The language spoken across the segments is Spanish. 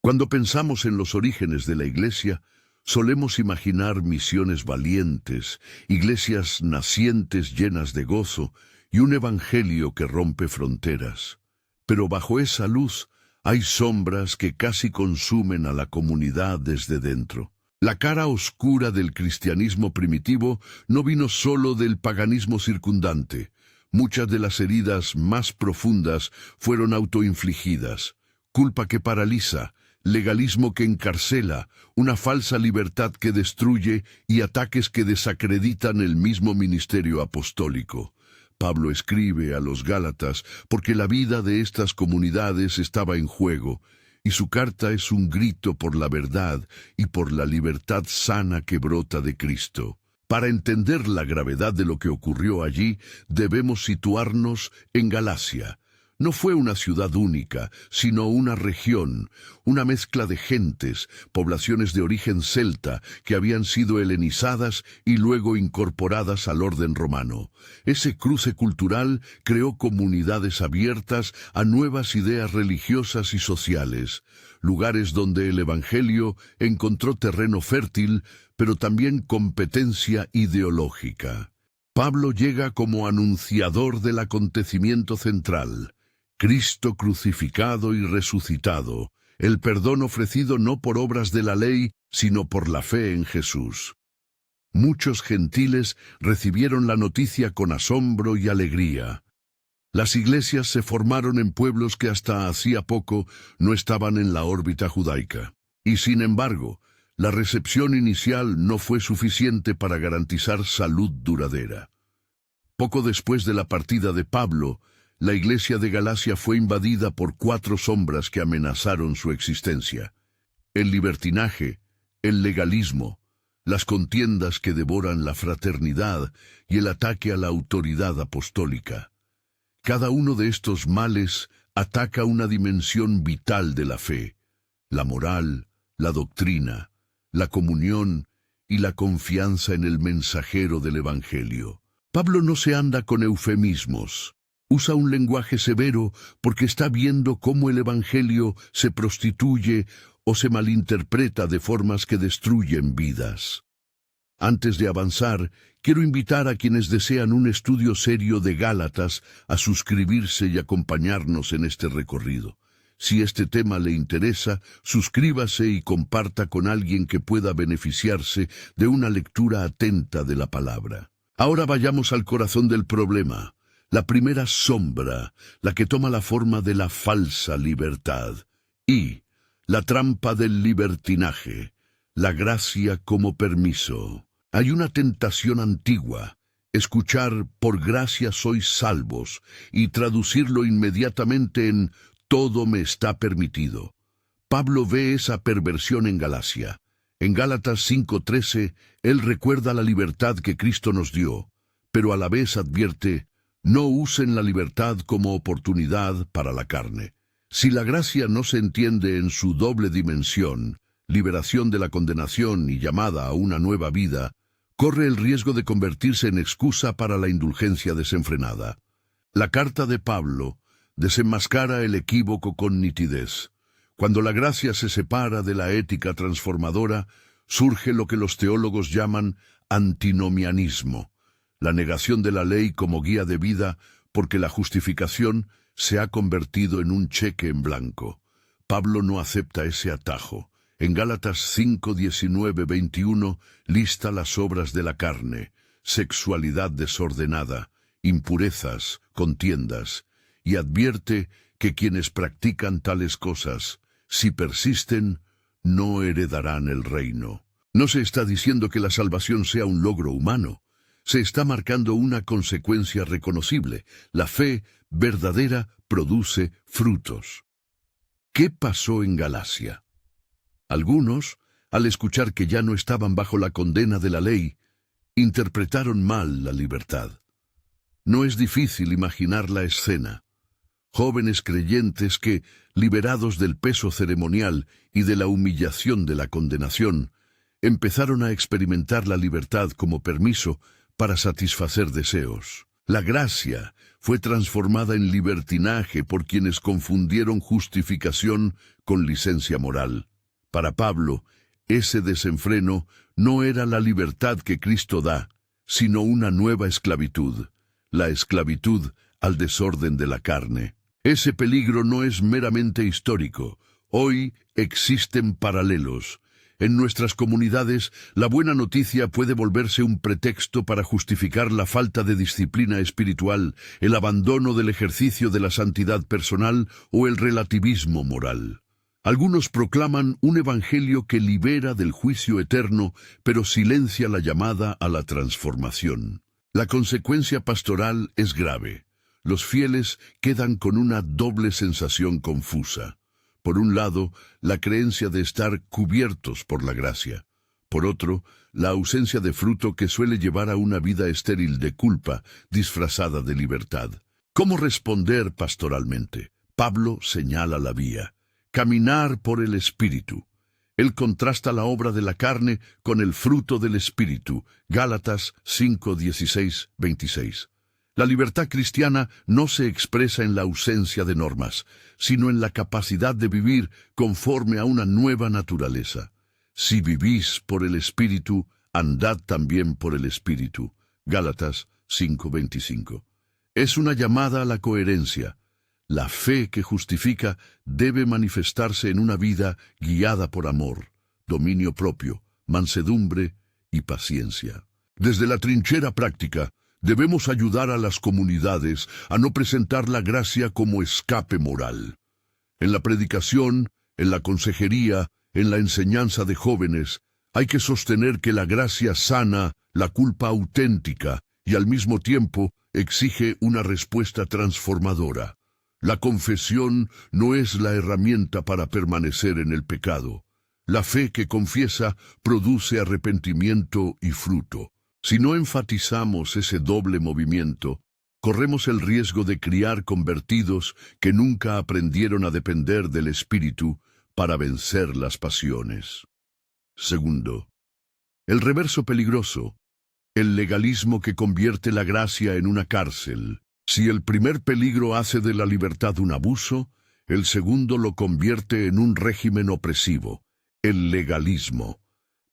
Cuando pensamos en los orígenes de la Iglesia, solemos imaginar misiones valientes, iglesias nacientes llenas de gozo y un evangelio que rompe fronteras. Pero bajo esa luz hay sombras que casi consumen a la comunidad desde dentro. La cara oscura del cristianismo primitivo no vino solo del paganismo circundante. Muchas de las heridas más profundas fueron autoinfligidas. Culpa que paraliza, legalismo que encarcela, una falsa libertad que destruye y ataques que desacreditan el mismo ministerio apostólico. Pablo escribe a los Gálatas porque la vida de estas comunidades estaba en juego, y su carta es un grito por la verdad y por la libertad sana que brota de Cristo. Para entender la gravedad de lo que ocurrió allí, debemos situarnos en Galacia. No fue una ciudad única, sino una región, una mezcla de gentes, poblaciones de origen celta que habían sido helenizadas y luego incorporadas al orden romano. Ese cruce cultural creó comunidades abiertas a nuevas ideas religiosas y sociales, lugares donde el Evangelio encontró terreno fértil, pero también competencia ideológica. Pablo llega como anunciador del acontecimiento central. Cristo crucificado y resucitado, el perdón ofrecido no por obras de la ley, sino por la fe en Jesús. Muchos gentiles recibieron la noticia con asombro y alegría. Las iglesias se formaron en pueblos que hasta hacía poco no estaban en la órbita judaica. Y sin embargo, la recepción inicial no fue suficiente para garantizar salud duradera. Poco después de la partida de Pablo, la iglesia de Galacia fue invadida por 4 sombras que amenazaron su existencia: el libertinaje, el legalismo, las contiendas que devoran la fraternidad y el ataque a la autoridad apostólica. Cada uno de estos males ataca una dimensión vital de la fe: la moral, la doctrina, la comunión y la confianza en el mensajero del Evangelio. Pablo no se anda con eufemismos. Usa un lenguaje severo porque está viendo cómo el Evangelio se prostituye o se malinterpreta de formas que destruyen vidas. Antes de avanzar, quiero invitar a quienes desean un estudio serio de Gálatas a suscribirse y acompañarnos en este recorrido. Si este tema le interesa, suscríbase y comparta con alguien que pueda beneficiarse de una lectura atenta de la palabra. Ahora vayamos al corazón del problema. La primera sombra, la que toma la forma de la falsa libertad, y la trampa del libertinaje, la gracia como permiso. Hay una tentación antigua: escuchar "por gracia sois salvos" y traducirlo inmediatamente en "todo me está permitido". Pablo ve esa perversión en Galacia. En Gálatas 5:13, él recuerda la libertad que Cristo nos dio, pero a la vez advierte: no usen la libertad como oportunidad para la carne. Si la gracia no se entiende en su doble dimensión, liberación de la condenación y llamada a una nueva vida, corre el riesgo de convertirse en excusa para la indulgencia desenfrenada. La carta de Pablo desenmascara el equívoco con nitidez. Cuando la gracia se separa de la ética transformadora, surge lo que los teólogos llaman antinomianismo, la negación de la ley como guía de vida, porque la justificación se ha convertido en un cheque en blanco. Pablo no acepta ese atajo. En Gálatas 5, 19, 21 lista las obras de la carne: sexualidad desordenada, impurezas, contiendas, y advierte que quienes practican tales cosas, si persisten, no heredarán el reino. No se está diciendo que la salvación sea un logro humano. Se está marcando una consecuencia reconocible: la fe verdadera produce frutos. ¿Qué pasó en Galacia? Algunos, al escuchar que ya no estaban bajo la condena de la ley, interpretaron mal la libertad. No es difícil imaginar la escena. Jóvenes creyentes que, liberados del peso ceremonial y de la humillación de la condenación, empezaron a experimentar la libertad como permiso para satisfacer deseos. La gracia fue transformada en libertinaje por quienes confundieron justificación con licencia moral. Para Pablo, ese desenfreno no era la libertad que Cristo da, sino una nueva esclavitud, la esclavitud al desorden de la carne. Ese peligro no es meramente histórico. Hoy existen paralelos. En nuestras comunidades, la buena noticia puede volverse un pretexto para justificar la falta de disciplina espiritual, el abandono del ejercicio de la santidad personal o el relativismo moral. Algunos proclaman un evangelio que libera del juicio eterno, pero silencia la llamada a la transformación. La consecuencia pastoral es grave. Los fieles quedan con una doble sensación confusa. Por un lado, la creencia de estar cubiertos por la gracia. Por otro, la ausencia de fruto que suele llevar a una vida estéril de culpa, disfrazada de libertad. ¿Cómo responder pastoralmente? Pablo señala la vía. Caminar por el Espíritu. Él contrasta la obra de la carne con el fruto del Espíritu. Gálatas 5, 16, 26. La libertad cristiana no se expresa en la ausencia de normas, sino en la capacidad de vivir conforme a una nueva naturaleza. Si vivís por el Espíritu, andad también por el Espíritu. Gálatas 5:25. Es una llamada a la coherencia. La fe que justifica debe manifestarse en una vida guiada por amor, dominio propio, mansedumbre y paciencia. Desde la trinchera práctica, debemos ayudar a las comunidades a no presentar la gracia como escape moral. En la predicación, en la consejería, en la enseñanza de jóvenes, hay que sostener que la gracia sana la culpa auténtica y al mismo tiempo exige una respuesta transformadora. La confesión no es la herramienta para permanecer en el pecado. La fe que confiesa produce arrepentimiento y fruto. Si no enfatizamos ese doble movimiento, corremos el riesgo de criar convertidos que nunca aprendieron a depender del Espíritu para vencer las pasiones. Segundo, el reverso peligroso, el legalismo que convierte la gracia en una cárcel. Si el primer peligro hace de la libertad un abuso, el segundo lo convierte en un régimen opresivo, el legalismo.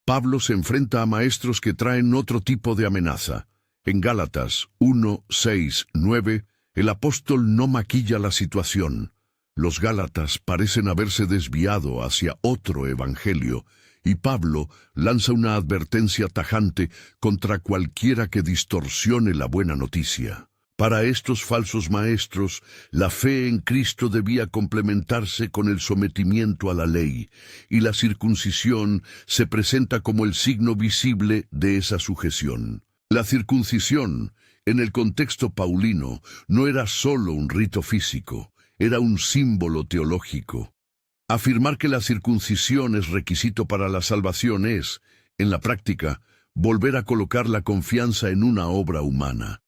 Pablo se enfrenta a maestros que traen otro tipo de amenaza. En Gálatas 1, 6, 9, el apóstol no maquilla la situación. Los gálatas parecen haberse desviado hacia otro evangelio, y Pablo lanza una advertencia tajante contra cualquiera que distorsione la buena noticia. Para estos falsos maestros, la fe en Cristo debía complementarse con el sometimiento a la ley, y la circuncisión se presenta como el signo visible de esa sujeción. La circuncisión, en el contexto paulino, no era solo un rito físico, era un símbolo teológico. Afirmar que la circuncisión es requisito para la salvación es, en la práctica, volver a colocar la confianza en una obra humana.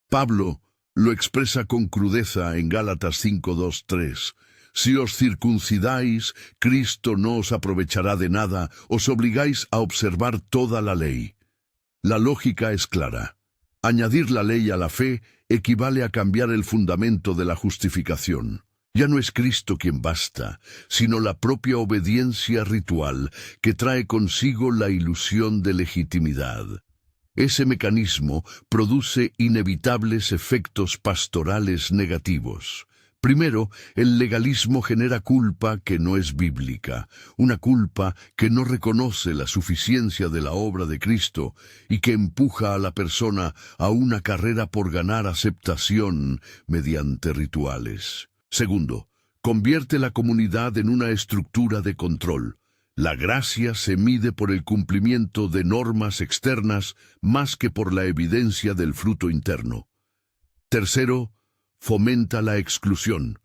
Pablo lo expresa con crudeza en Gálatas 5:2-3. Si os circuncidáis, Cristo no os aprovechará de nada, os obligáis a observar toda la ley. La lógica es clara. Añadir la ley a la fe equivale a cambiar el fundamento de la justificación. Ya no es Cristo quien basta, sino la propia obediencia ritual que trae consigo la ilusión de legitimidad. Ese mecanismo produce inevitables efectos pastorales negativos. Primero, el legalismo genera culpa que no es bíblica, una culpa que no reconoce la suficiencia de la obra de Cristo y que empuja a la persona a una carrera por ganar aceptación mediante rituales. Segundo, convierte la comunidad en una estructura de control. La gracia se mide por el cumplimiento de normas externas más que por la evidencia del fruto interno. Tercero, fomenta la exclusión.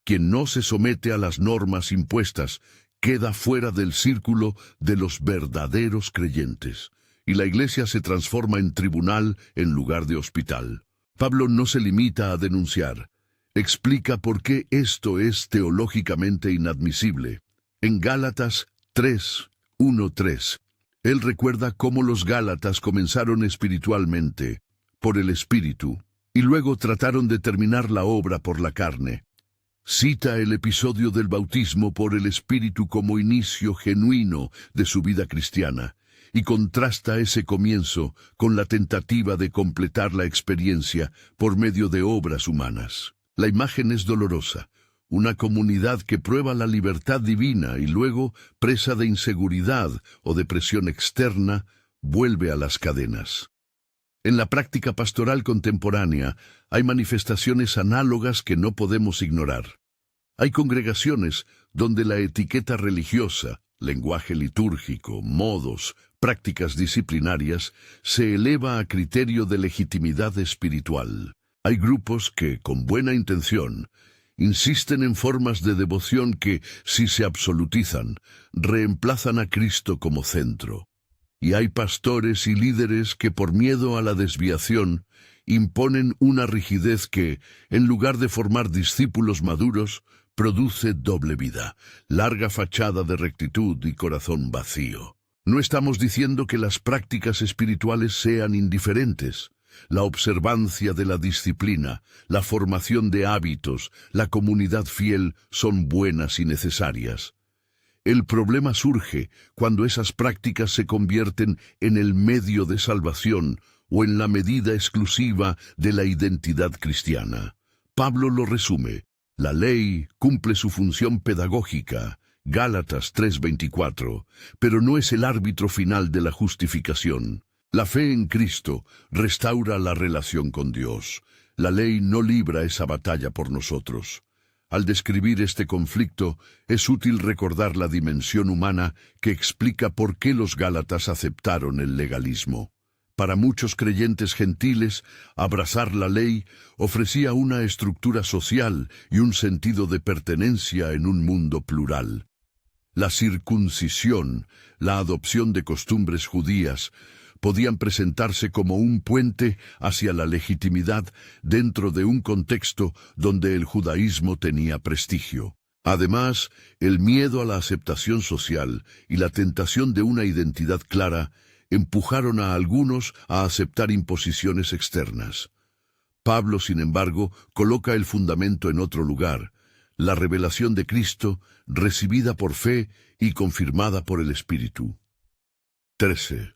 Quien no se somete a las normas impuestas queda fuera del círculo de los verdaderos creyentes, y la iglesia se transforma en tribunal en lugar de hospital. Pablo no se limita a denunciar. Explica por qué esto es teológicamente inadmisible. En Gálatas 3, 1-3. Él recuerda cómo los gálatas comenzaron espiritualmente, por el Espíritu, y luego trataron de terminar la obra por la carne. Cita el episodio del bautismo por el Espíritu como inicio genuino de su vida cristiana, y contrasta ese comienzo con la tentativa de completar la experiencia por medio de obras humanas. La imagen es dolorosa. Una comunidad que prueba la libertad divina y luego, presa de inseguridad o de presión externa, vuelve a las cadenas. En la práctica pastoral contemporánea hay manifestaciones análogas que no podemos ignorar. Hay congregaciones donde la etiqueta religiosa, lenguaje litúrgico, modos, prácticas disciplinarias, se eleva a criterio de legitimidad espiritual. Hay grupos que, con buena intención, insisten en formas de devoción que, si se absolutizan, reemplazan a Cristo como centro. Y hay pastores y líderes que, por miedo a la desviación, imponen una rigidez que, en lugar de formar discípulos maduros, produce doble vida, larga fachada de rectitud y corazón vacío. No estamos diciendo que las prácticas espirituales sean indiferentes. La observancia de la disciplina, la formación de hábitos, la comunidad fiel son buenas y necesarias. El problema surge cuando esas prácticas se convierten en el medio de salvación o en la medida exclusiva de la identidad cristiana. Pablo lo resume: la ley cumple su función pedagógica, Gálatas 3:24, pero no es el árbitro final de la justificación. La fe en Cristo restaura la relación con Dios. La ley no libra esa batalla por nosotros. Al describir este conflicto, es útil recordar la dimensión humana que explica por qué los gálatas aceptaron el legalismo. Para muchos creyentes gentiles, abrazar la ley ofrecía una estructura social y un sentido de pertenencia en un mundo plural. La circuncisión, la adopción de costumbres judías, podían presentarse como un puente hacia la legitimidad dentro de un contexto donde el judaísmo tenía prestigio. Además, el miedo a la aceptación social y la tentación de una identidad clara empujaron a algunos a aceptar imposiciones externas. Pablo, sin embargo, coloca el fundamento en otro lugar: la revelación de Cristo, recibida por fe y confirmada por el Espíritu. 13.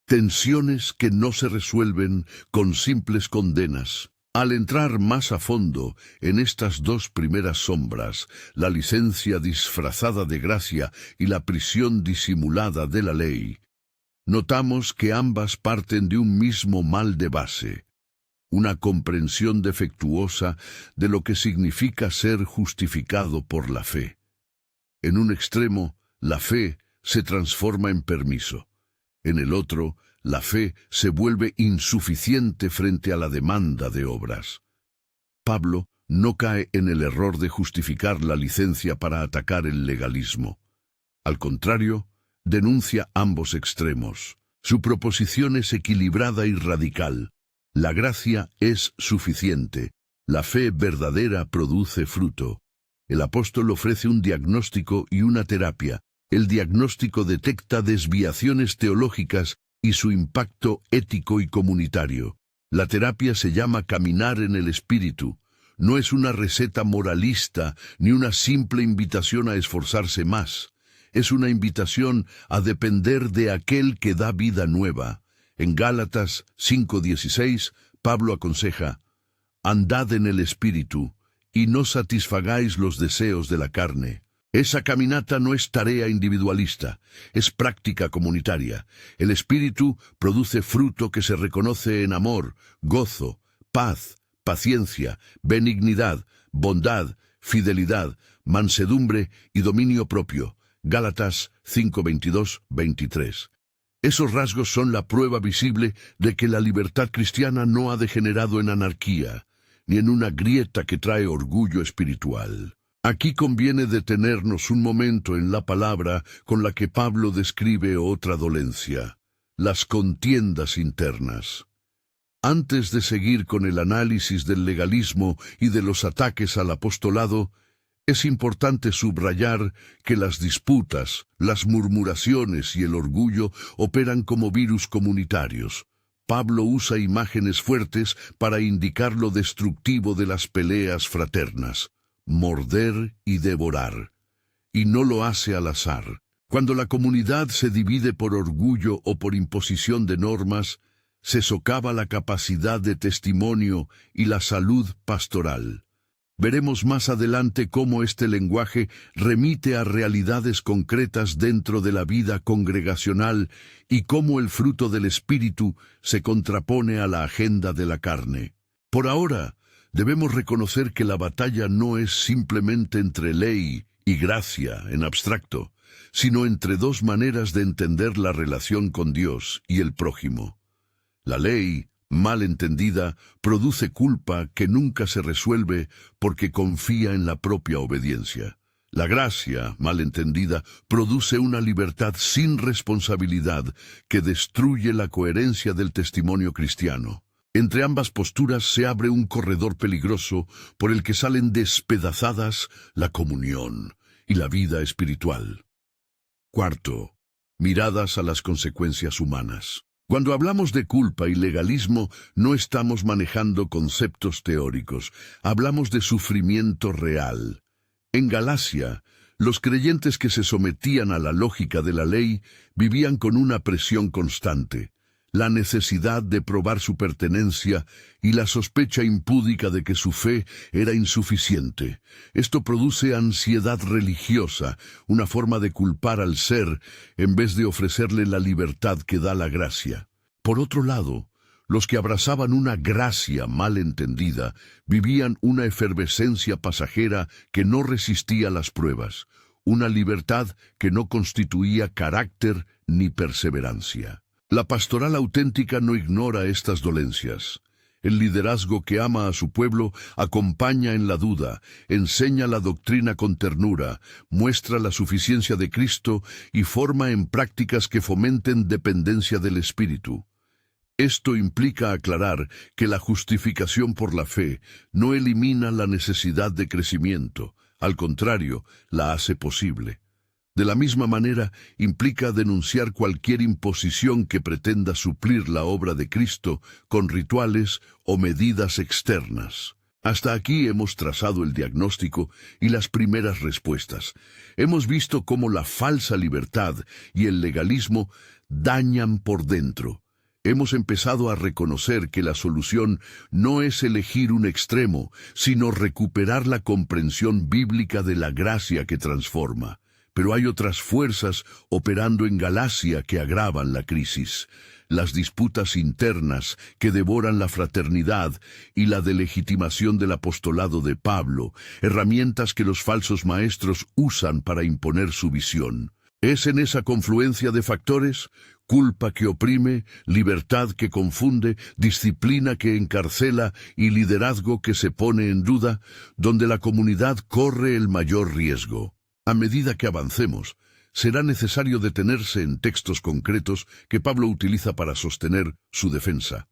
Tensiones que no se resuelven con simples condenas. Al entrar más a fondo en estas dos primeras sombras, la licencia disfrazada de gracia y la prisión disimulada de la ley, notamos que ambas parten de un mismo mal de base: una comprensión defectuosa de lo que significa ser justificado por la fe. En un extremo, la fe se transforma en permiso. En el otro, la fe se vuelve insuficiente frente a la demanda de obras. Pablo no cae en el error de justificar la licencia para atacar el legalismo. Al contrario, denuncia ambos extremos. Su proposición es equilibrada y radical. La gracia es suficiente. La fe verdadera produce fruto. El apóstol ofrece un diagnóstico y una terapia. El diagnóstico detecta desviaciones teológicas y su impacto ético y comunitario. La terapia se llama caminar en el Espíritu. No es una receta moralista ni una simple invitación a esforzarse más. Es una invitación a depender de aquel que da vida nueva. En Gálatas 5:16, Pablo aconseja: andad en el Espíritu, y no satisfagáis los deseos de la carne. Esa caminata no es tarea individualista, es práctica comunitaria. El Espíritu produce fruto que se reconoce en amor, gozo, paz, paciencia, benignidad, bondad, fidelidad, mansedumbre y dominio propio. Gálatas 5:22-23. Esos rasgos son la prueba visible de que la libertad cristiana no ha degenerado en anarquía, ni en una grieta que trae orgullo espiritual. Aquí conviene detenernos un momento en la palabra con la que Pablo describe otra dolencia: las contiendas internas. Antes de seguir con el análisis del legalismo y de los ataques al apostolado, es importante subrayar que las disputas, las murmuraciones y el orgullo operan como virus comunitarios. Pablo usa imágenes fuertes para indicar lo destructivo de las peleas fraternas: morder y devorar. Y no lo hace al azar. Cuando la comunidad se divide por orgullo o por imposición de normas, se socava la capacidad de testimonio y la salud pastoral. Veremos más adelante cómo este lenguaje remite a realidades concretas dentro de la vida congregacional y cómo el fruto del Espíritu se contrapone a la agenda de la carne. Por ahora, debemos reconocer que la batalla no es simplemente entre ley y gracia en abstracto, sino entre dos maneras de entender la relación con Dios y el prójimo. La ley, mal entendida, produce culpa que nunca se resuelve porque confía en la propia obediencia. La gracia, mal entendida, produce una libertad sin responsabilidad que destruye la coherencia del testimonio cristiano. Entre ambas posturas se abre un corredor peligroso por el que salen despedazadas la comunión y la vida espiritual. Cuarto, miradas a las consecuencias humanas. Cuando hablamos de culpa y legalismo, no estamos manejando conceptos teóricos, hablamos de sufrimiento real. En Galacia, los creyentes que se sometían a la lógica de la ley vivían con una presión constante: la necesidad de probar su pertenencia y la sospecha impúdica de que su fe era insuficiente. Esto produce ansiedad religiosa, una forma de culpar al ser en vez de ofrecerle la libertad que da la gracia. Por otro lado, los que abrazaban una gracia mal entendida vivían una efervescencia pasajera que no resistía las pruebas, una libertad que no constituía carácter ni perseverancia. La pastoral auténtica no ignora estas dolencias. El liderazgo que ama a su pueblo acompaña en la duda, enseña la doctrina con ternura, muestra la suficiencia de Cristo y forma en prácticas que fomenten dependencia del Espíritu. Esto implica aclarar que la justificación por la fe no elimina la necesidad de crecimiento, al contrario, la hace posible. De la misma manera, implica denunciar cualquier imposición que pretenda suplir la obra de Cristo con rituales o medidas externas. Hasta aquí hemos trazado el diagnóstico y las primeras respuestas. Hemos visto cómo la falsa libertad y el legalismo dañan por dentro. Hemos empezado a reconocer que la solución no es elegir un extremo, sino recuperar la comprensión bíblica de la gracia que transforma. Pero hay otras fuerzas operando en Galacia que agravan la crisis: las disputas internas que devoran la fraternidad y la delegitimación del apostolado de Pablo, herramientas que los falsos maestros usan para imponer su visión. Es en esa confluencia de factores, culpa que oprime, libertad que confunde, disciplina que encarcela y liderazgo que se pone en duda, donde la comunidad corre el mayor riesgo. A medida que avancemos, será necesario detenerse en textos concretos que Pablo utiliza para sostener su defensa.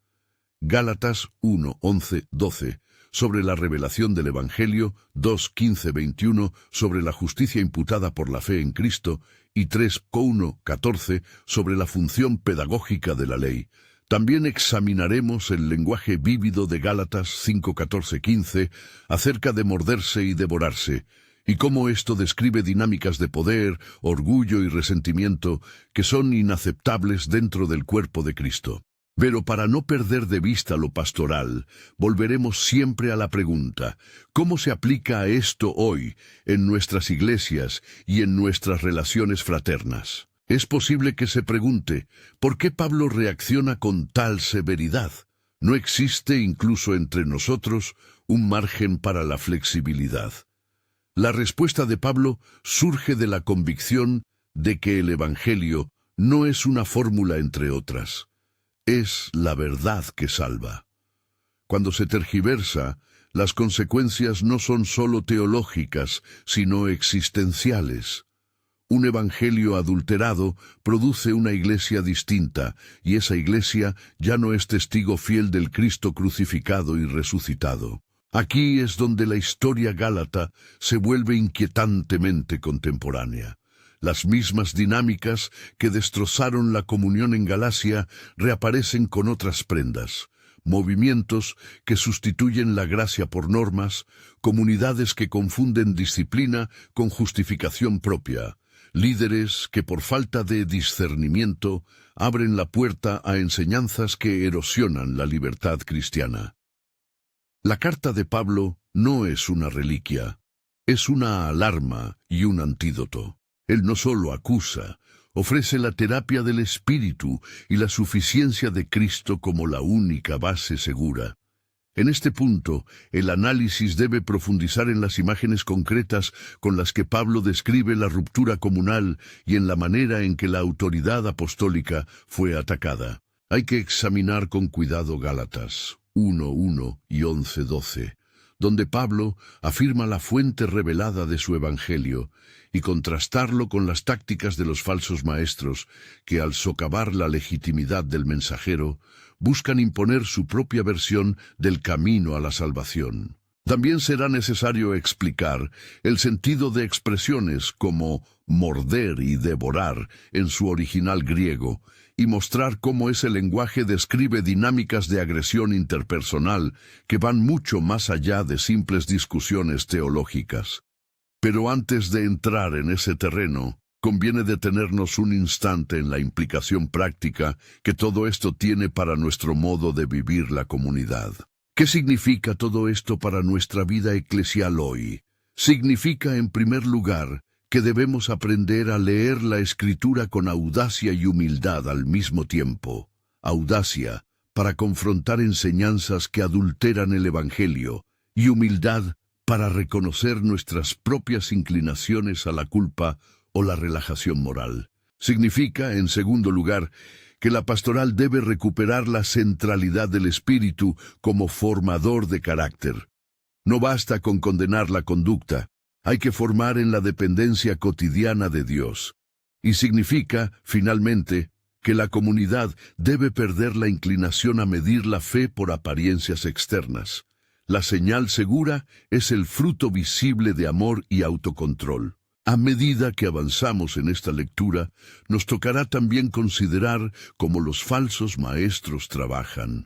Gálatas 1, 11, 12, sobre la revelación del Evangelio, 2, 15, 21, sobre la justicia imputada por la fe en Cristo, y 3, 1, 14, sobre la función pedagógica de la ley. También examinaremos el lenguaje vívido de Gálatas 5, 14, 15, acerca de morderse y devorarse, y cómo esto describe dinámicas de poder, orgullo y resentimiento que son inaceptables dentro del cuerpo de Cristo. Pero para no perder de vista lo pastoral, volveremos siempre a la pregunta: ¿cómo se aplica esto hoy en nuestras iglesias y en nuestras relaciones fraternas? Es posible que se pregunte, ¿por qué Pablo reacciona con tal severidad? ¿No existe incluso entre nosotros un margen para la flexibilidad? La respuesta de Pablo surge de la convicción de que el Evangelio no es una fórmula entre otras. Es la verdad que salva. Cuando se tergiversa, las consecuencias no son solo teológicas, sino existenciales. Un evangelio adulterado produce una iglesia distinta, y esa iglesia ya no es testigo fiel del Cristo crucificado y resucitado. Aquí es donde la historia gálata se vuelve inquietantemente contemporánea. Las mismas dinámicas que destrozaron la comunión en Galacia reaparecen con otras prendas. Movimientos que sustituyen la gracia por normas, comunidades que confunden disciplina con justificación propia, líderes que por falta de discernimiento abren la puerta a enseñanzas que erosionan la libertad cristiana. La carta de Pablo no es una reliquia, es una alarma y un antídoto. Él no solo acusa, ofrece la terapia del Espíritu y la suficiencia de Cristo como la única base segura. En este punto, el análisis debe profundizar en las imágenes concretas con las que Pablo describe la ruptura comunal y en la manera en que la autoridad apostólica fue atacada. Hay que examinar con cuidado Gálatas 1:1 y 11:12, donde Pablo afirma la fuente revelada de su evangelio, y contrastarlo con las tácticas de los falsos maestros que, al socavar la legitimidad del mensajero, buscan imponer su propia versión del camino a la salvación. También será necesario explicar el sentido de expresiones como morder y devorar en su original griego, y mostrar cómo ese lenguaje describe dinámicas de agresión interpersonal que van mucho más allá de simples discusiones teológicas. Pero antes de entrar en ese terreno, conviene detenernos un instante en la implicación práctica que todo esto tiene para nuestro modo de vivir la comunidad. ¿Qué significa todo esto para nuestra vida eclesial hoy? Significa, en primer lugar, que debemos aprender a leer la Escritura con audacia y humildad al mismo tiempo. Audacia para confrontar enseñanzas que adulteran el Evangelio, y humildad para reconocer nuestras propias inclinaciones a la culpa o la relajación moral. Significa, en segundo lugar, que la pastoral debe recuperar la centralidad del Espíritu como formador de carácter. No basta con condenar la conducta, hay que formar en la dependencia cotidiana de Dios. Y significa, finalmente, que la comunidad debe perder la inclinación a medir la fe por apariencias externas. La señal segura es el fruto visible de amor y autocontrol. A medida que avanzamos en esta lectura, nos tocará también considerar cómo los falsos maestros trabajan.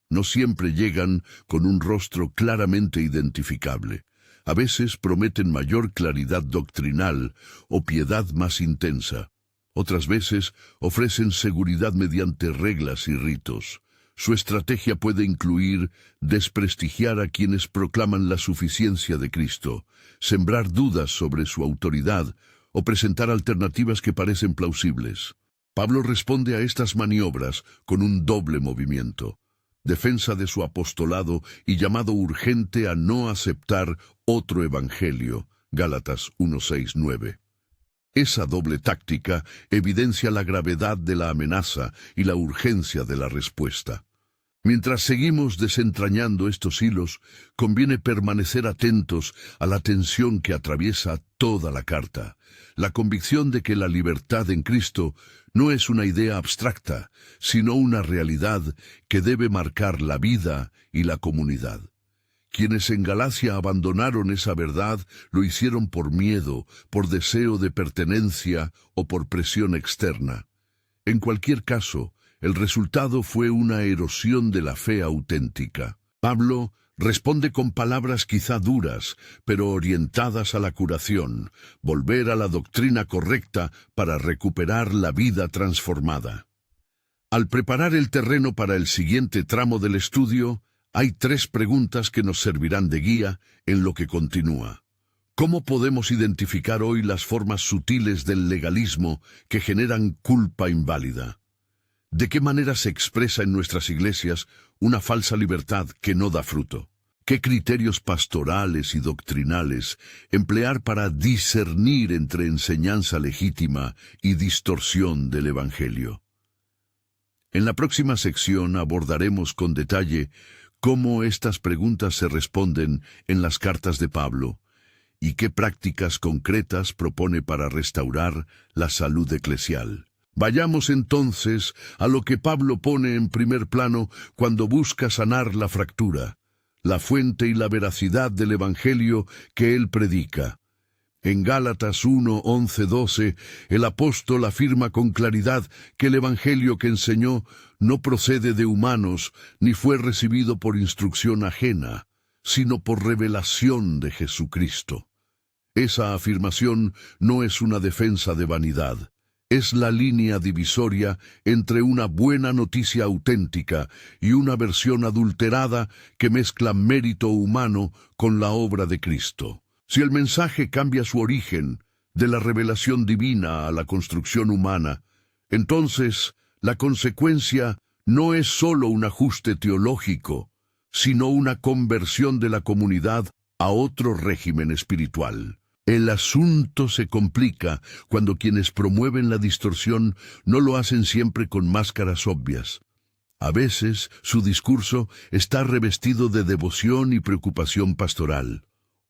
No siempre llegan con un rostro claramente identificable. A veces prometen mayor claridad doctrinal o piedad más intensa. Otras veces ofrecen seguridad mediante reglas y ritos. Su estrategia puede incluir desprestigiar a quienes proclaman la suficiencia de Cristo, sembrar dudas sobre su autoridad o presentar alternativas que parecen plausibles. Pablo responde a estas maniobras con un doble movimiento: defensa de su apostolado y llamado urgente a no aceptar otro evangelio. Gálatas 1:6-9. Esa doble táctica evidencia la gravedad de la amenaza y la urgencia de la respuesta. Mientras seguimos desentrañando estos hilos, conviene permanecer atentos a la tensión que atraviesa toda la carta, la convicción de que la libertad en Cristo no es una idea abstracta, sino una realidad que debe marcar la vida y la comunidad. Quienes en Galacia abandonaron esa verdad lo hicieron por miedo, por deseo de pertenencia o por presión externa. En cualquier caso, el resultado fue una erosión de la fe auténtica. Pablo responde con palabras quizá duras, pero orientadas a la curación, volver a la doctrina correcta para recuperar la vida transformada. Al preparar el terreno para el siguiente tramo del estudio, hay 3 preguntas que nos servirán de guía en lo que continúa. ¿Cómo podemos identificar hoy las formas sutiles del legalismo que generan culpa inválida? ¿De qué manera se expresa en nuestras iglesias una falsa libertad que no da fruto? ¿Qué criterios pastorales y doctrinales emplear para discernir entre enseñanza legítima y distorsión del Evangelio? En la próxima sección abordaremos con detalle cómo estas preguntas se responden en las cartas de Pablo y qué prácticas concretas propone para restaurar la salud eclesial. Vayamos entonces a lo que Pablo pone en primer plano cuando busca sanar la fractura, la fuente y la veracidad del Evangelio que él predica. En Gálatas 1, 11, 12, el apóstol afirma con claridad que el evangelio que enseñó no procede de humanos, ni fue recibido por instrucción ajena, sino por revelación de Jesucristo. Esa afirmación no es una defensa de vanidad. Es la línea divisoria entre una buena noticia auténtica y una versión adulterada que mezcla mérito humano con la obra de Cristo. Si el mensaje cambia su origen de la revelación divina a la construcción humana, entonces la consecuencia no es solo un ajuste teológico, sino una conversión de la comunidad a otro régimen espiritual. El asunto se complica cuando quienes promueven la distorsión no lo hacen siempre con máscaras obvias. A veces su discurso está revestido de devoción y preocupación pastoral.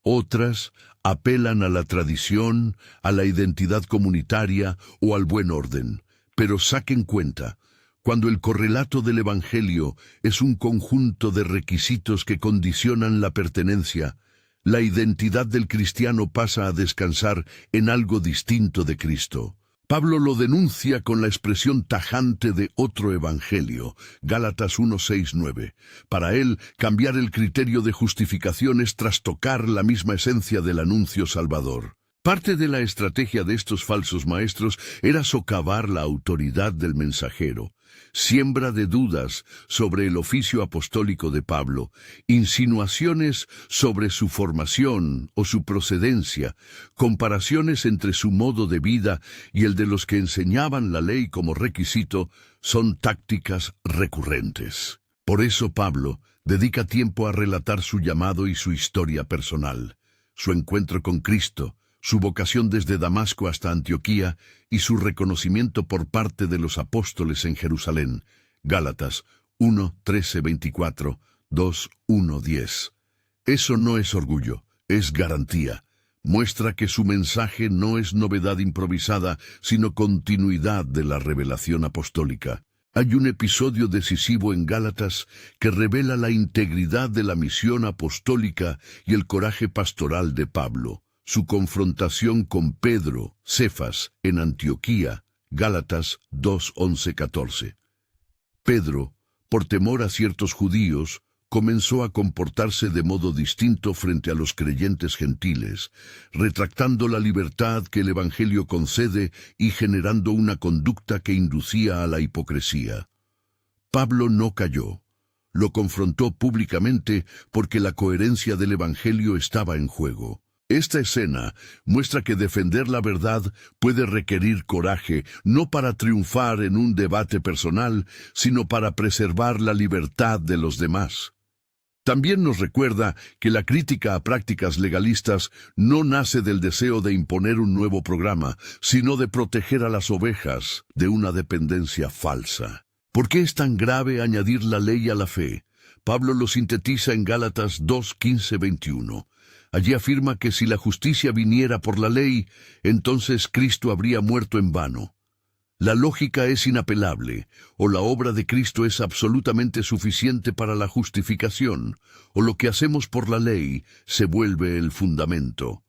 Otras apelan a la tradición, a la identidad comunitaria o al buen orden. Pero saquen cuenta, cuando el correlato del Evangelio es un conjunto de requisitos que condicionan la pertenencia, la identidad del cristiano pasa a descansar en algo distinto de Cristo. Pablo lo denuncia con la expresión tajante de otro evangelio, Gálatas 1, 6, 9. Para él, cambiar el criterio de justificación es trastocar la misma esencia del anuncio salvador. Parte de la estrategia de estos falsos maestros era socavar la autoridad del mensajero, siembra de dudas sobre el oficio apostólico de Pablo, insinuaciones sobre su formación o su procedencia, comparaciones entre su modo de vida y el de los que enseñaban la ley como requisito, son tácticas recurrentes. Por eso Pablo dedica tiempo a relatar su llamado y su historia personal, su encuentro con Cristo, su vocación desde Damasco hasta Antioquía y su reconocimiento por parte de los apóstoles en Jerusalén. Gálatas 1, 13, 24, 2, 1, 10. Eso no es orgullo, es garantía. Muestra que su mensaje no es novedad improvisada, sino continuidad de la revelación apostólica. Hay un episodio decisivo en Gálatas que revela la integridad de la misión apostólica y el coraje pastoral de Pablo. Su confrontación con Pedro, Cefas, en Antioquía, Gálatas 2, 11, 14. Pedro, por temor a ciertos judíos, comenzó a comportarse de modo distinto frente a los creyentes gentiles, retractando la libertad que el Evangelio concede y generando una conducta que inducía a la hipocresía. Pablo no cayó. Lo confrontó públicamente porque la coherencia del Evangelio estaba en juego. Esta escena muestra que defender la verdad puede requerir coraje, no para triunfar en un debate personal, sino para preservar la libertad de los demás. También nos recuerda que la crítica a prácticas legalistas no nace del deseo de imponer un nuevo programa, sino de proteger a las ovejas de una dependencia falsa. ¿Por qué es tan grave añadir la ley a la fe? Pablo lo sintetiza en Gálatas 2, 15, 21. Allí afirma que si la justicia viniera por la ley, entonces Cristo habría muerto en vano. La lógica es inapelable, o la obra de Cristo es absolutamente suficiente para la justificación, o lo que hacemos por la ley se vuelve el fundamento.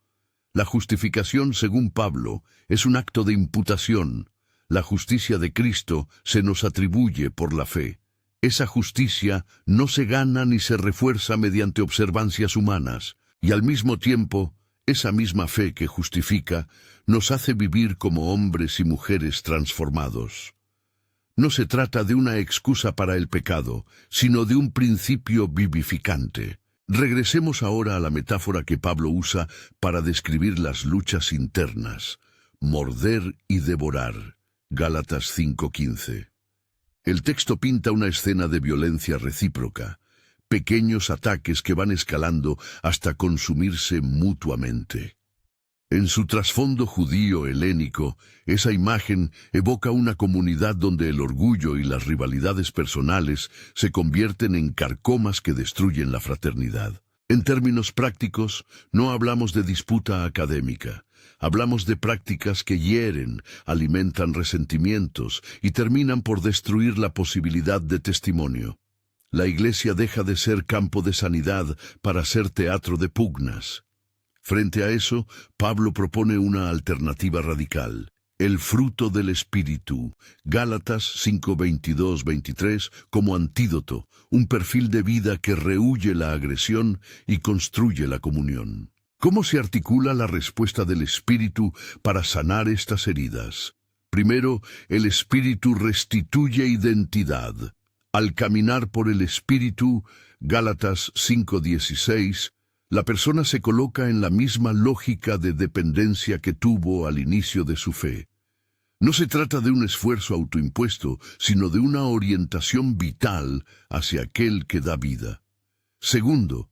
La justificación, según Pablo, es un acto de imputación. La justicia de Cristo se nos atribuye por la fe. Esa justicia no se gana ni se refuerza mediante observancias humanas. Y al mismo tiempo, esa misma fe que justifica nos hace vivir como hombres y mujeres transformados. No se trata de una excusa para el pecado, sino de un principio vivificante. Regresemos ahora a la metáfora que Pablo usa para describir las luchas internas, morder y devorar. Gálatas 5:15. El texto pinta una escena de violencia recíproca. Pequeños ataques que van escalando hasta consumirse mutuamente. En su trasfondo judío helénico, esa imagen evoca una comunidad donde el orgullo y las rivalidades personales se convierten en carcomas que destruyen la fraternidad. En términos prácticos, no hablamos de disputa académica. Hablamos de prácticas que hieren, alimentan resentimientos y terminan por destruir la posibilidad de testimonio. La iglesia deja de ser campo de sanidad para ser teatro de pugnas. Frente a eso, Pablo propone una alternativa radical: el fruto del Espíritu, Gálatas 5:22-23, como antídoto, un perfil de vida que rehúye la agresión y construye la comunión. ¿Cómo se articula la respuesta del Espíritu para sanar estas heridas? Primero, el Espíritu restituye identidad. Al caminar por el Espíritu, Gálatas 5:16, la persona se coloca en la misma lógica de dependencia que tuvo al inicio de su fe. No se trata de un esfuerzo autoimpuesto, sino de una orientación vital hacia aquel que da vida. Segundo,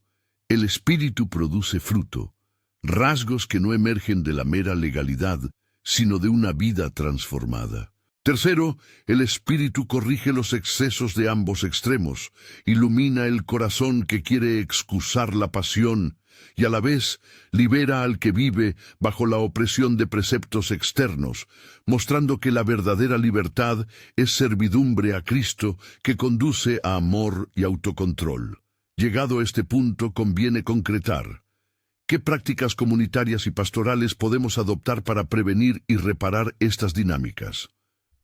el Espíritu produce fruto, rasgos que no emergen de la mera legalidad, sino de una vida transformada. Tercero, el Espíritu corrige los excesos de ambos extremos, ilumina el corazón que quiere excusar la pasión y a la vez libera al que vive bajo la opresión de preceptos externos, mostrando que la verdadera libertad es servidumbre a Cristo que conduce a amor y autocontrol. Llegado a este punto, conviene concretar: ¿qué prácticas comunitarias y pastorales podemos adoptar para prevenir y reparar estas dinámicas?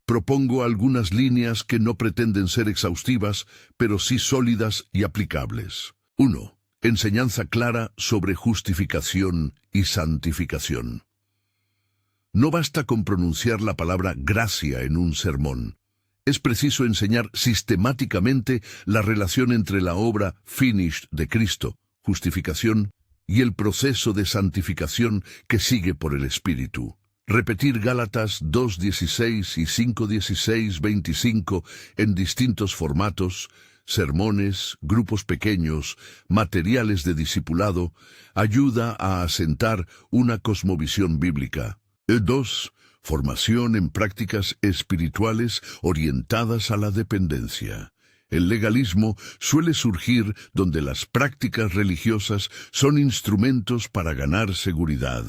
Propongo algunas líneas que no pretenden ser exhaustivas, pero sí sólidas y aplicables. 1. Enseñanza clara sobre justificación y santificación. No basta con pronunciar la palabra gracia en un sermón. Es preciso enseñar sistemáticamente la relación entre la obra finished de Cristo, justificación, y el proceso de santificación que sigue por el Espíritu. Repetir Gálatas 2:16 y 5:16-25 en distintos formatos, sermones, grupos pequeños, materiales de discipulado, ayuda a asentar una cosmovisión bíblica. 2. Formación en prácticas espirituales orientadas a la dependencia. El legalismo suele surgir donde las prácticas religiosas son instrumentos para ganar seguridad.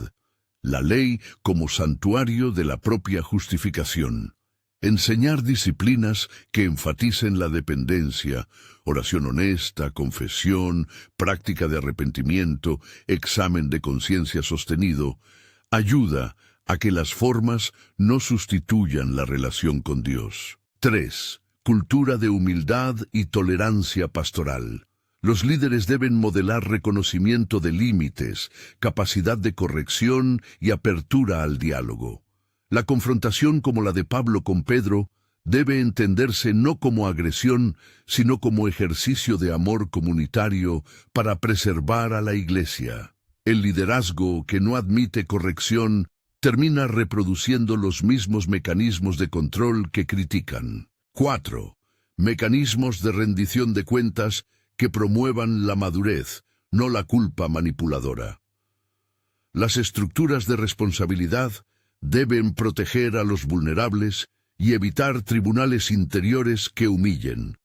La ley como santuario de la propia justificación. Enseñar disciplinas que enfaticen la dependencia, oración honesta, confesión, práctica de arrepentimiento, examen de conciencia sostenido, ayuda a que las formas no sustituyan la relación con Dios. 3. Cultura de humildad y tolerancia pastoral. Los líderes deben modelar reconocimiento de límites, capacidad de corrección y apertura al diálogo. La confrontación como la de Pablo con Pedro debe entenderse no como agresión, sino como ejercicio de amor comunitario para preservar a la Iglesia. El liderazgo que no admite corrección termina reproduciendo los mismos mecanismos de control que critican. 4. Mecanismos de rendición de cuentas que promuevan la madurez, no la culpa manipuladora. Las estructuras de responsabilidad deben proteger a los vulnerables y evitar tribunales interiores que humillen.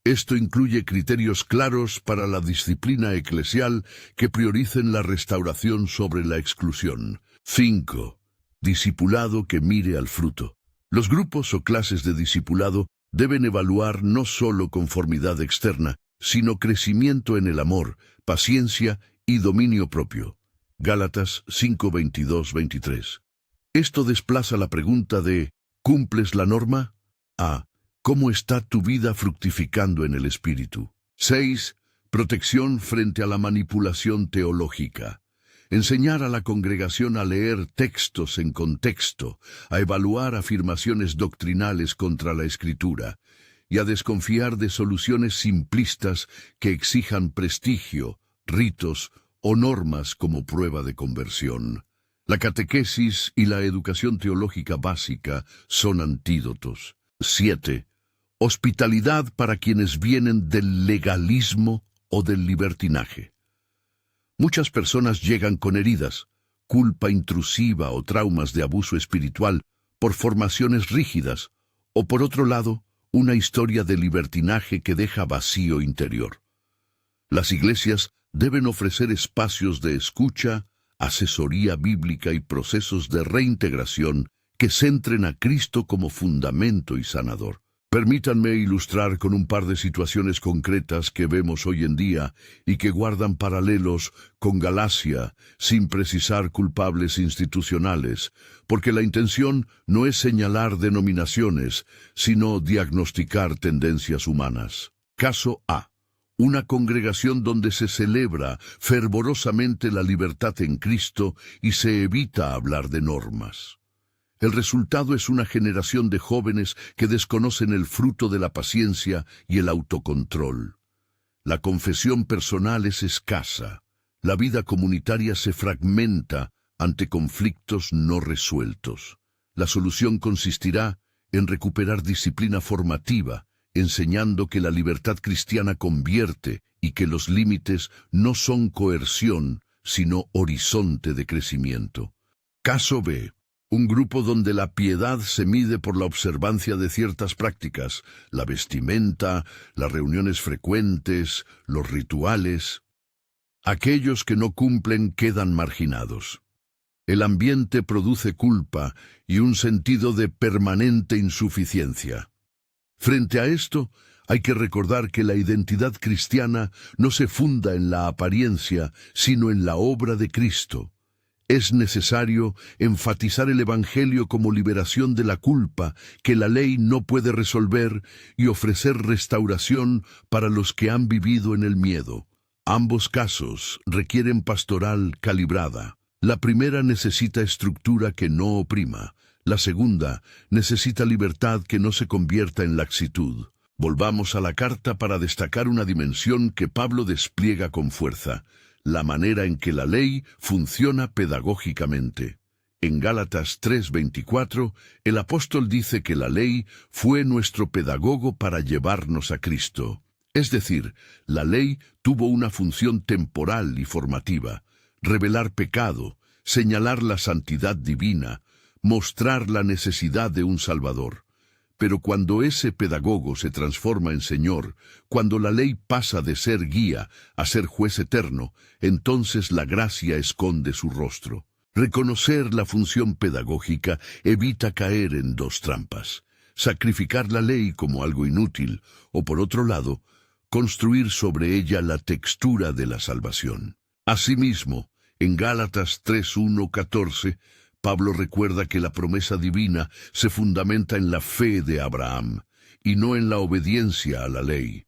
Esto incluye criterios claros para la disciplina eclesial que prioricen la restauración sobre la exclusión. 5. Discipulado que mire al fruto. Los grupos o clases de discipulado deben evaluar no solo conformidad externa, sino crecimiento en el amor, paciencia y dominio propio. Gálatas 5:22-23. Esto desplaza la pregunta de ¿cumples la norma? A ¿cómo está tu vida fructificando en el Espíritu? 6. Protección frente a la manipulación teológica. Enseñar a la congregación a leer textos en contexto, a evaluar afirmaciones doctrinales contra la Escritura y a desconfiar de soluciones simplistas que exijan prestigio, ritos o normas como prueba de conversión. La catequesis y la educación teológica básica son antídotos. 7. Hospitalidad para quienes vienen del legalismo o del libertinaje. Muchas personas llegan con heridas, culpa intrusiva o traumas de abuso espiritual por formaciones rígidas, o por otro lado, una historia de libertinaje que deja vacío interior. Las iglesias deben ofrecer espacios de escucha, asesoría bíblica y procesos de reintegración que centren a Cristo como fundamento y sanador. Permítanme ilustrar con un par de situaciones concretas que vemos hoy en día y que guardan paralelos con Galacia, sin precisar culpables institucionales, porque la intención no es señalar denominaciones, sino diagnosticar tendencias humanas. Caso A. Una congregación donde se celebra fervorosamente la libertad en Cristo y se evita hablar de normas. El resultado es una generación de jóvenes que desconocen el fruto de la paciencia y el autocontrol. La confesión personal es escasa. La vida comunitaria se fragmenta ante conflictos no resueltos. La solución consistirá en recuperar disciplina formativa, enseñando que la libertad cristiana convierte y que los límites no son coerción, sino horizonte de crecimiento. Caso B. Un grupo donde la piedad se mide por la observancia de ciertas prácticas, la vestimenta, las reuniones frecuentes, los rituales. Aquellos que no cumplen quedan marginados. El ambiente produce culpa y un sentido de permanente insuficiencia. Frente a esto, hay que recordar que la identidad cristiana no se funda en la apariencia, sino en la obra de Cristo. Es necesario enfatizar el Evangelio como liberación de la culpa que la ley no puede resolver y ofrecer restauración para los que han vivido en el miedo. Ambos casos requieren pastoral calibrada. La primera necesita estructura que no oprima. La segunda necesita libertad que no se convierta en laxitud. Volvamos a la carta para destacar una dimensión que Pablo despliega con fuerza: la manera en que la ley funciona pedagógicamente. En Gálatas 3:24, el apóstol dice que la ley fue nuestro pedagogo para llevarnos a Cristo. Es decir, la ley tuvo una función temporal y formativa: revelar pecado, señalar la santidad divina, mostrar la necesidad de un Salvador. Pero cuando ese pedagogo se transforma en Señor, cuando la ley pasa de ser guía a ser juez eterno, entonces la gracia esconde su rostro. Reconocer la función pedagógica evita caer en dos trampas: sacrificar la ley como algo inútil, o por otro lado, construir sobre ella la textura de la salvación. Asimismo, en Gálatas 3:1-14, Pablo recuerda que la promesa divina se fundamenta en la fe de Abraham, y no en la obediencia a la ley.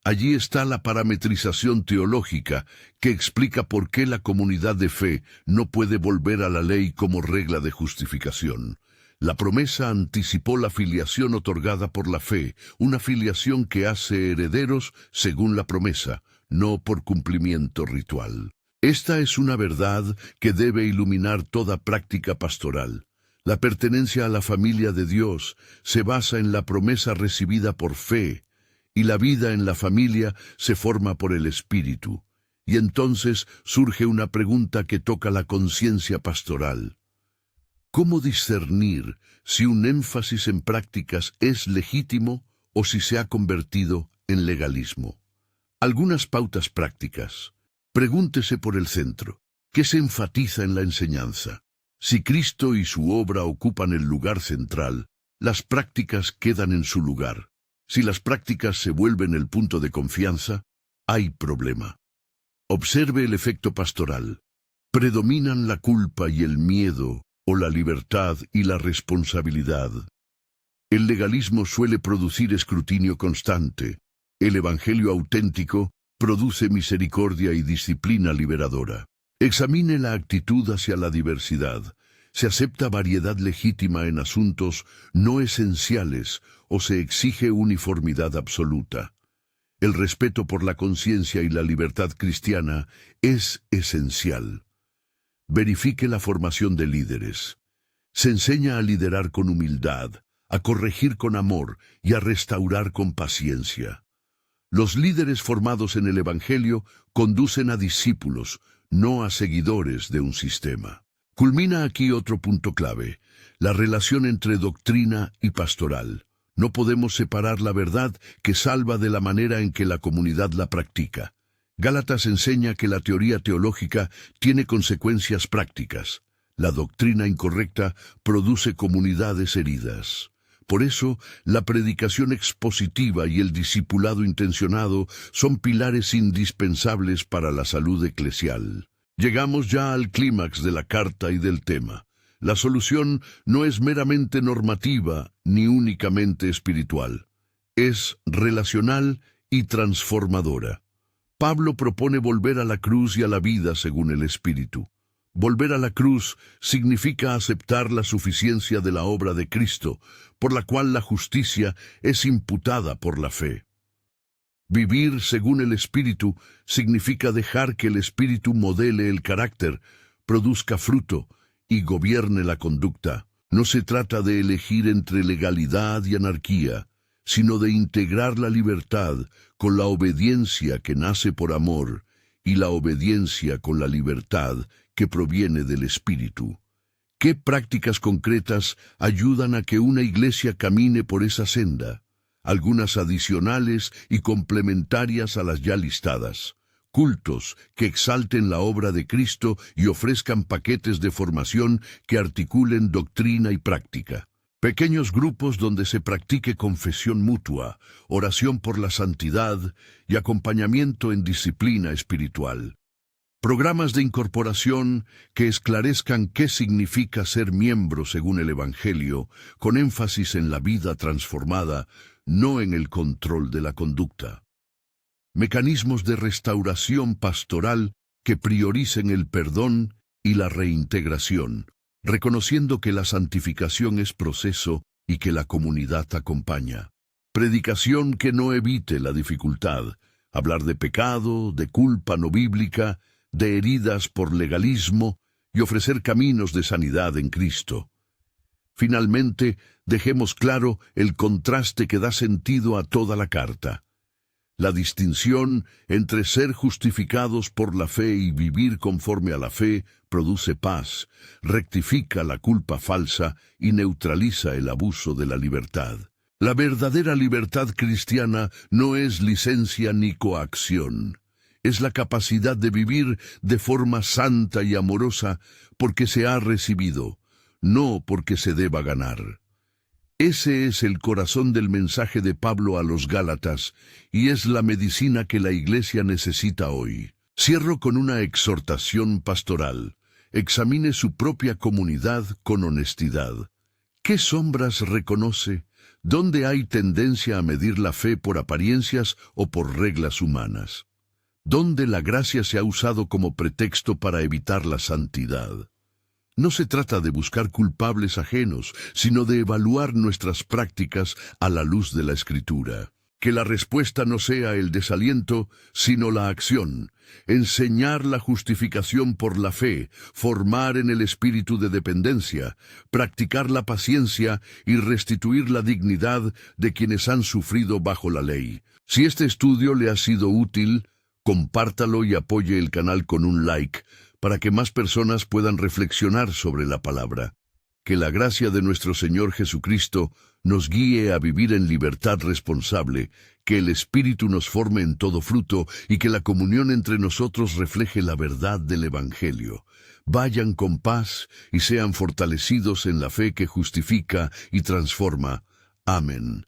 Allí está la parametrización teológica que explica por qué la comunidad de fe no puede volver a la ley como regla de justificación. La promesa anticipó la filiación otorgada por la fe, una filiación que hace herederos según la promesa, no por cumplimiento ritual. Esta es una verdad que debe iluminar toda práctica pastoral. La pertenencia a la familia de Dios se basa en la promesa recibida por fe, y la vida en la familia se forma por el Espíritu. Y entonces surge una pregunta que toca la conciencia pastoral: ¿cómo discernir si un énfasis en prácticas es legítimo o si se ha convertido en legalismo? Algunas pautas prácticas. Pregúntese por el centro. ¿Qué se enfatiza en la enseñanza? Si Cristo y su obra ocupan el lugar central, las prácticas quedan en su lugar. Si las prácticas se vuelven el punto de confianza, hay problema. Observe el efecto pastoral. Predominan la culpa y el miedo, o la libertad y la responsabilidad. El legalismo suele producir escrutinio constante. El evangelio auténtico produce misericordia y disciplina liberadora. Examine la actitud hacia la diversidad. ¿Se acepta variedad legítima en asuntos no esenciales o se exige uniformidad absoluta? El respeto por la conciencia y la libertad cristiana es esencial. Verifique la formación de líderes. Se enseña a liderar con humildad, a corregir con amor y a restaurar con paciencia. Los líderes formados en el Evangelio conducen a discípulos, no a seguidores de un sistema. Culmina aquí otro punto clave: la relación entre doctrina y pastoral. No podemos separar la verdad que salva de la manera en que la comunidad la practica. Gálatas enseña que la teoría teológica tiene consecuencias prácticas. La doctrina incorrecta produce comunidades heridas. Por eso, la predicación expositiva y el discipulado intencionado son pilares indispensables para la salud eclesial. Llegamos ya al clímax de la carta y del tema. La solución no es meramente normativa ni únicamente espiritual. Es relacional y transformadora. Pablo propone volver a la cruz y a la vida según el Espíritu. Volver a la cruz significa aceptar la suficiencia de la obra de Cristo, por la cual la justicia es imputada por la fe. Vivir según el Espíritu significa dejar que el Espíritu modele el carácter, produzca fruto y gobierne la conducta. No se trata de elegir entre legalidad y anarquía, sino de integrar la libertad con la obediencia que nace por amor y la obediencia con la libertad que proviene del Espíritu. ¿Qué prácticas concretas ayudan a que una iglesia camine por esa senda? Algunas adicionales y complementarias a las ya listadas. Cultos que exalten la obra de Cristo y ofrezcan paquetes de formación que articulen doctrina y práctica. Pequeños grupos donde se practique confesión mutua, oración por la santidad y acompañamiento en disciplina espiritual. Programas de incorporación que esclarezcan qué significa ser miembro según el Evangelio, con énfasis en la vida transformada, no en el control de la conducta. Mecanismos de restauración pastoral que prioricen el perdón y la reintegración, reconociendo que la santificación es proceso y que la comunidad acompaña. Predicación que no evite la dificultad, hablar de pecado, de culpa no bíblica, de heridas por legalismo y ofrecer caminos de sanidad en Cristo. Finalmente, dejemos claro el contraste que da sentido a toda la carta. La distinción entre ser justificados por la fe y vivir conforme a la fe produce paz, rectifica la culpa falsa y neutraliza el abuso de la libertad. La verdadera libertad cristiana no es licencia ni coacción. Es la capacidad de vivir de forma santa y amorosa porque se ha recibido, no porque se deba ganar. Ese es el corazón del mensaje de Pablo a los Gálatas y es la medicina que la Iglesia necesita hoy. Cierro con una exhortación pastoral. Examine su propia comunidad con honestidad. ¿Qué sombras reconoce? ¿Dónde hay tendencia a medir la fe por apariencias o por reglas humanas? ¿Dónde la gracia se ha usado como pretexto para evitar la santidad? No se trata de buscar culpables ajenos, sino de evaluar nuestras prácticas a la luz de la Escritura. Que la respuesta no sea el desaliento, sino la acción. Enseñar la justificación por la fe, formar en el espíritu de dependencia, practicar la paciencia y restituir la dignidad de quienes han sufrido bajo la ley. Si este estudio le ha sido útil, compártalo y apoye el canal con un like, para que más personas puedan reflexionar sobre la palabra. Que la gracia de nuestro Señor Jesucristo nos guíe a vivir en libertad responsable, que el Espíritu nos forme en todo fruto y que la comunión entre nosotros refleje la verdad del Evangelio. Vayan con paz y sean fortalecidos en la fe que justifica y transforma. Amén.